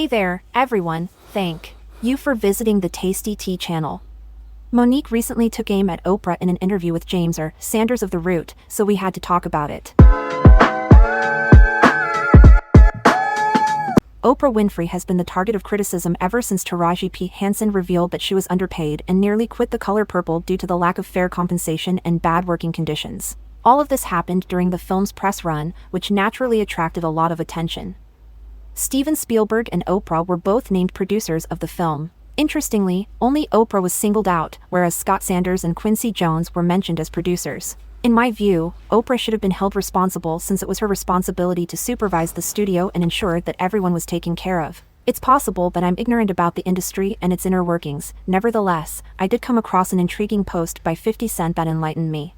Hey there, everyone, thank you for visiting the Tasty Tea channel. Monique recently took aim at Oprah in an interview with Sanders of The Root, so we had to talk about it. Oprah Winfrey has been the target of criticism ever since Taraji P. Henson revealed that she was underpaid and nearly quit The Color Purple due to the lack of fair compensation and bad working conditions. All of this happened during the film's press run, which naturally attracted a lot of attention. Steven Spielberg and Oprah were both named producers of the film. Interestingly, only Oprah was singled out, whereas Scott Sanders and Quincy Jones were mentioned as producers. In my view, Oprah should have been held responsible since it was her responsibility to supervise the studio and ensure that everyone was taken care of. It's possible that I'm ignorant about the industry and its inner workings. Nevertheless, I did come across an intriguing post by 50 Cent that enlightened me.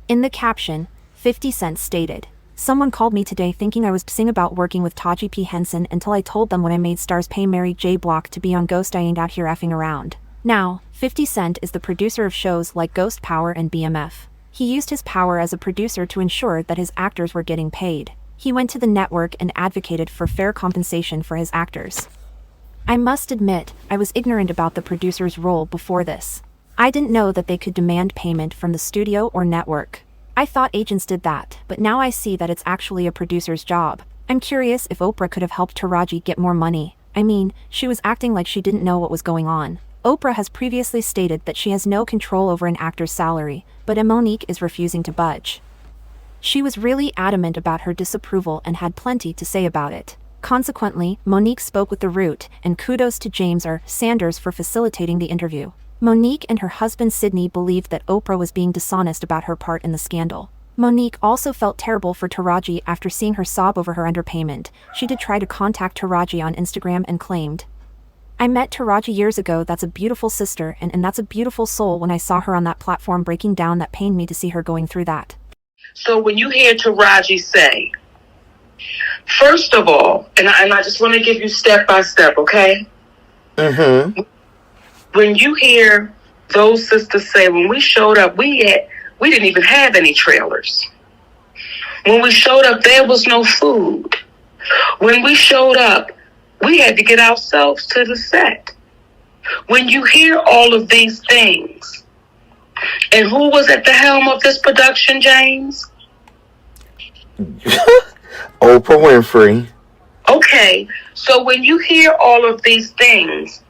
In the caption, 50 Cent stated, "Someone called me today thinking I was pissing about working with Taraji P. Henson until I told them when I made stars pay Mary J. Block to be on Ghost I ain't out here effing around." Now, 50 Cent is the producer of shows like Ghost Power and BMF. He used his power as a producer to ensure that his actors were getting paid. He went to the network and advocated for fair compensation for his actors. I must admit, I was ignorant about the producer's role before this. I didn't know that they could demand payment from the studio or network. I thought agents did that, but now I see that it's actually a producer's job. I'm curious if Oprah could have helped Taraji get more money. I mean, she was acting like she didn't know what was going on. Oprah has previously stated that she has no control over an actor's salary, but Monique is refusing to budge. She was really adamant about her disapproval and had plenty to say about it. Consequently, Monique spoke with The Root, and kudos to Sanders for facilitating the interview. Monique and her husband Sydney believed that Oprah was being dishonest about her part in the scandal. Monique also felt terrible for Taraji after seeing her sob over her underpayment. She did try to contact Taraji on Instagram and claimed, "I met Taraji years ago, that's a beautiful sister, and that's a beautiful soul. When I saw her on that platform breaking down, that pained me to see her going through that." So when you hear Taraji say, first of all, and I just want to give you step by step, okay? Mm-hmm. When you hear those sisters say, when we showed up, we didn't even have any trailers. When we showed up, there was no food. When we showed up, we had to get ourselves to the set. When you hear all of these things, and who was at the helm of this production, James? Oprah Winfrey. Okay, so when you hear all of these things,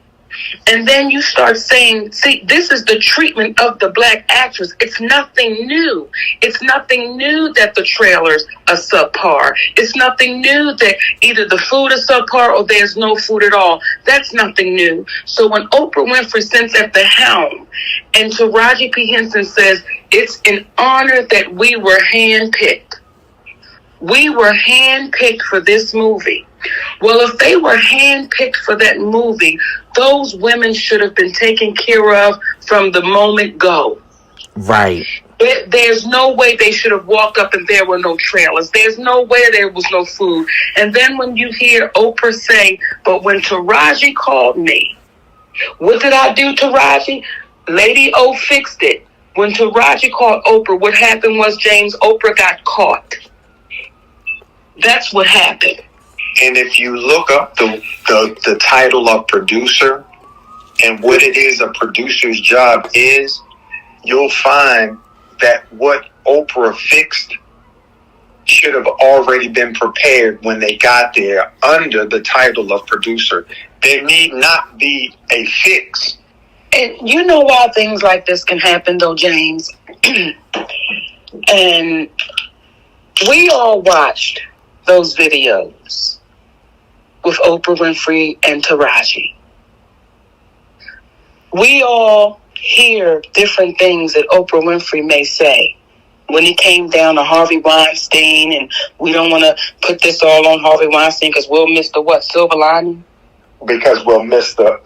and then you start saying, see, this is the treatment of the black actress. It's nothing new. It's nothing new that the trailers are subpar. It's nothing new that either the food is subpar or there's no food at all. That's nothing new. So when Oprah Winfrey sits at the helm and Taraji P. Henson says, it's an honor that we were handpicked. We were handpicked for this movie. Well, if they were handpicked for that movie, those women should have been taken care of from the moment go. Right. There's no way they should have walked up and there were no trailers. There's no way there was no food. And then when you hear Oprah say, but when Taraji called me, what did I do, Taraji? Lady O fixed it. When Taraji called Oprah, what happened was, James, Oprah got caught. That's what happened. And if you look up the title of producer and what it is a producer's job is, you'll find that what Oprah fixed should have already been prepared when they got there under the title of producer. There need not be a fix. And you know why things like this can happen, though, James? And we all watched those videos with Oprah Winfrey and Taraji. We all hear different things that Oprah Winfrey may say when it came down to Harvey Weinstein, and we don't want to put this all on Harvey Weinstein because we'll miss the what, silver lining? Because we'll miss the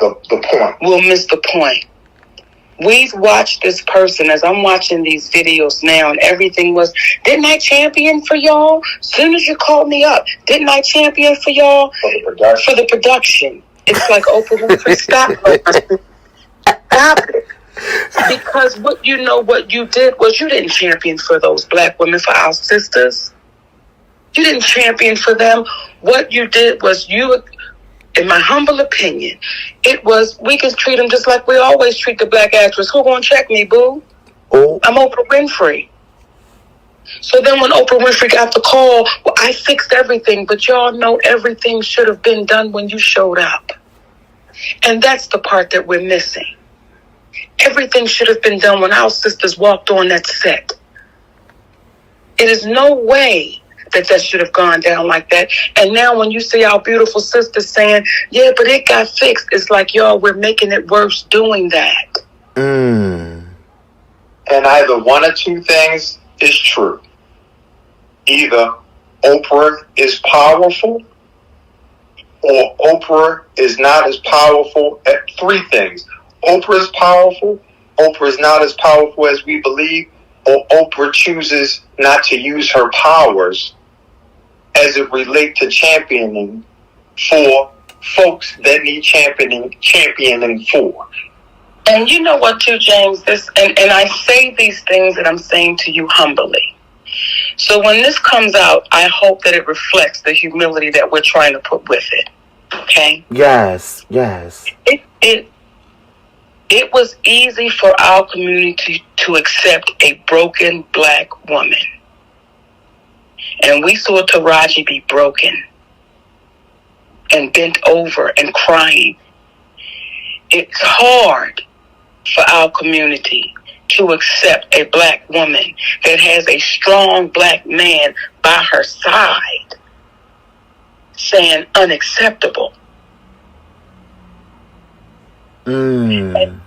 point. We'll miss the point. We've watched this person, as I'm watching these videos now, and everything was, didn't I champion for y'all? As soon as you called me up, didn't I champion for y'all? For the production. It's like Oprah Winfrey, stop it. Because what you did was you didn't champion for those black women, for our sisters. You didn't champion for them. What you did was you in my humble opinion, it was, we can treat them just like we always treat the black actress. Who gonna check me, boo? Oh. I'm Oprah Winfrey. So then when Oprah Winfrey got the call, well, I fixed everything, but y'all know everything should have been done when you showed up. And that's the part that we're missing. Everything should have been done when our sisters walked on that set. It is no way that should have gone down like that. And now when you see our beautiful sisters saying, yeah, but it got fixed, it's like, y'all, we're making it worse doing that. Mm. And either one or two things is true. Either Oprah is powerful, or Oprah is not as powerful at three things. Oprah is powerful, Oprah is not as powerful as we believe, or Oprah chooses not to use her powers as it relates to championing for folks that need championing for. And you know what, too, James? And I say these things that I'm saying to you humbly. So when this comes out, I hope that it reflects the humility that we're trying to put with it. Okay? Yes, yes. It was easy for our community to accept a broken black woman. And we saw Taraji be broken and bent over and crying. It's hard for our community to accept a black woman that has a strong black man by her side saying unacceptable. Mm.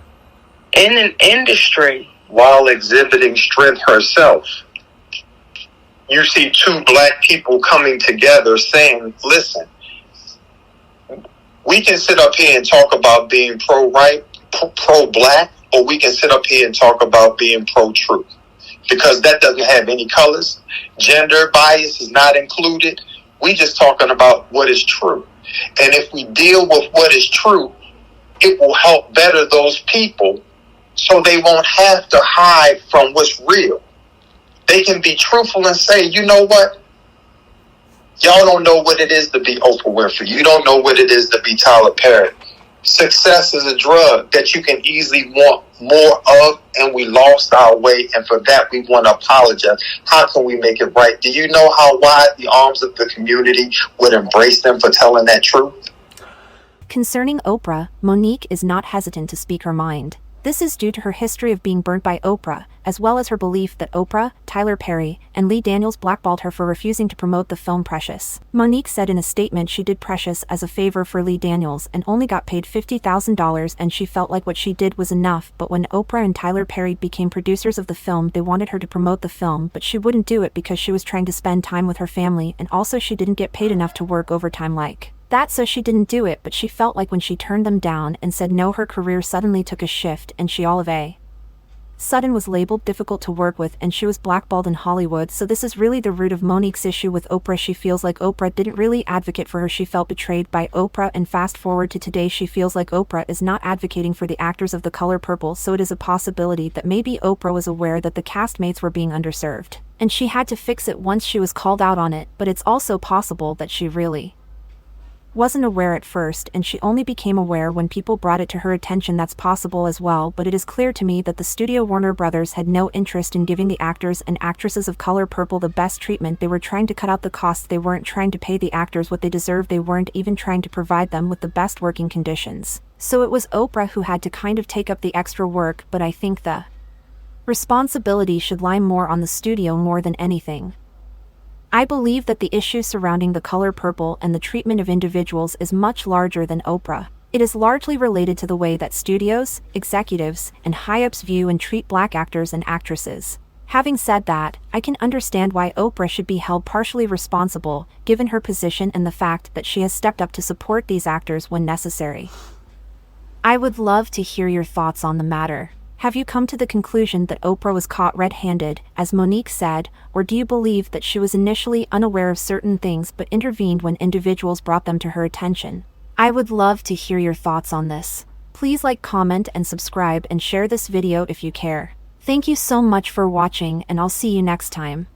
In an industry, while exhibiting strength herself, you see two black people coming together saying, listen, we can sit up here and talk about being pro-right, pro-black, or we can sit up here and talk about being pro-truth. Because that doesn't have any colors. Gender bias is not included. We just talking about what is true. And if we deal with what is true, it will help better those people so they won't have to hide from what's real. They can be truthful and say, you know what? Y'all don't know what it is to be Oprah Winfrey. You don't know what it is to be Tyler Perry. Success is a drug that you can easily want more of, and we lost our way, and for that we want to apologize. How can we make it right? Do you know how wide the arms of the community would embrace them for telling that truth? Concerning Oprah, Monique is not hesitant to speak her mind. This is due to her history of being burnt by Oprah, as well as her belief that Oprah, Tyler Perry, and Lee Daniels blackballed her for refusing to promote the film Precious. Monique said in a statement she did Precious as a favor for Lee Daniels and only got paid $50,000, and she felt like what she did was enough, but when Oprah and Tyler Perry became producers of the film, they wanted her to promote the film, but she wouldn't do it because she was trying to spend time with her family, and also she didn't get paid enough to work overtime like that, so she didn't do it. But she felt like when she turned them down and said no, her career suddenly took a shift, and she all of a sudden was labeled difficult to work with, and she was blackballed in Hollywood. So this is really the root of Monique's issue with Oprah. She feels like Oprah didn't really advocate for her. She felt betrayed by Oprah, and fast forward to today, she feels like Oprah is not advocating for the actors of The Color Purple. So it is a possibility that maybe Oprah was aware that the castmates were being underserved, and she had to fix it once she was called out on it. But it's also possible that she really wasn't aware at first, and she only became aware when people brought it to her attention. That's possible as well, but it is clear to me that the studio Warner Brothers had no interest in giving the actors and actresses of Color Purple the best treatment. They were trying to cut out the costs. They weren't trying to pay the actors what they deserved. They weren't even trying to provide them with the best working conditions. So it was Oprah who had to kind of take up the extra work, but I think the responsibility should lie more on the studio more than anything. I believe that the issue surrounding The Color Purple and the treatment of individuals is much larger than Oprah. It is largely related to the way that studios, executives, and high-ups view and treat black actors and actresses. Having said that, I can understand why Oprah should be held partially responsible, given her position and the fact that she has stepped up to support these actors when necessary. I would love to hear your thoughts on the matter. Have you come to the conclusion that Oprah was caught red-handed, as Monique said, or do you believe that she was initially unaware of certain things but intervened when individuals brought them to her attention? I would love to hear your thoughts on this. Please like, comment, and subscribe, and share this video if you care. Thank you so much for watching, and I'll see you next time.